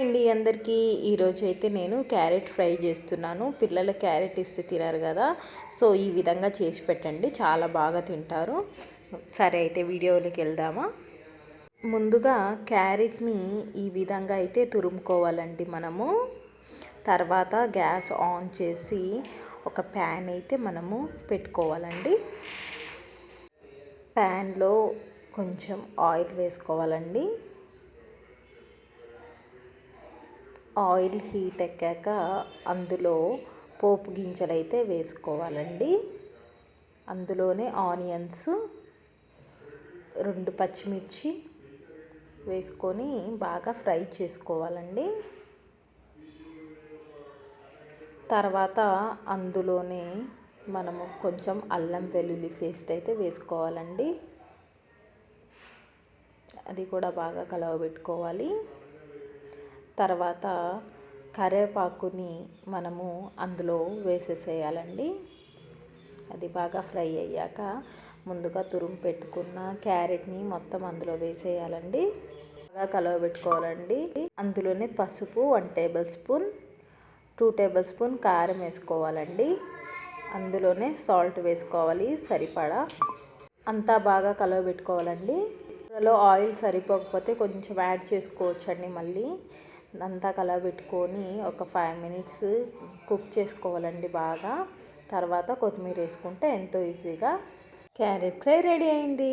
అండి అందరికీ. ఈరోజు అయితే నేను క్యారెట్ ఫ్రై చేస్తున్నాను. పిల్లలు క్యారెట్ ఇస్తే తినరు కదా, సో ఈ విధంగా చేసి పెట్టండి, చాలా బాగా తింటారు. సరే అయితే వీడియోలోకి వెళ్దామా. ముందుగా క్యారెట్ని ఈ విధంగా అయితే తురుముకోవాలండి మనము. తర్వాత గ్యాస్ ఆన్ చేసి ఒక ప్యాన్ అయితే మనము పెట్టుకోవాలండి. ప్యాన్లో కొంచెం ఆయిల్ వేసుకోవాలండి. ఆయిల్ హీట్ ఎక్కాక అందులో పోపు గింజలు అయితే వేసుకోవాలండి. అందులోనే ఆనియన్స్, 2 పచ్చిమిర్చి వేసుకొని బాగా ఫ్రై చేసుకోవాలండి. తర్వాత అందులోనే మనము కొంచెం అల్లం వెల్లుల్లి పేస్ట్ అయితే వేసుకోవాలండి. అది కూడా బాగా కలవబెట్టుకోవాలి. తర్వాత కరివేపాకుని మనము అందులో వేసేసేయాలండి. అది బాగా ఫ్రై అయ్యాక ముందుగా తురుము పెట్టుకున్న క్యారెట్ని మొత్తం అందులో వేసేయాలండి. బాగా కలవబెట్టుకోవాలండి. అందులోనే పసుపు 1 టేబుల్ స్పూన్, 2 టేబుల్ స్పూన్ కారం వేసుకోవాలండి. అందులోనే సాల్ట్ వేసుకోవాలి సరిపడా. అంతా బాగా కలవబెట్టుకోవాలండి. కూరలో ఆయిల్ సరిపోకపోతే కొంచెం యాడ్ చేసుకోవచ్చండి. మళ్ళీ అంతా కలబెట్టుకొని ఒక 5 మినిట్స్ కుక్ చేసుకోవాలండి బాగా. తర్వాత కొత్తిమీర వేసుకుంటే ఎంతో ఈజీగా క్యారెట్ ఫ్రై రెడీ అయింది.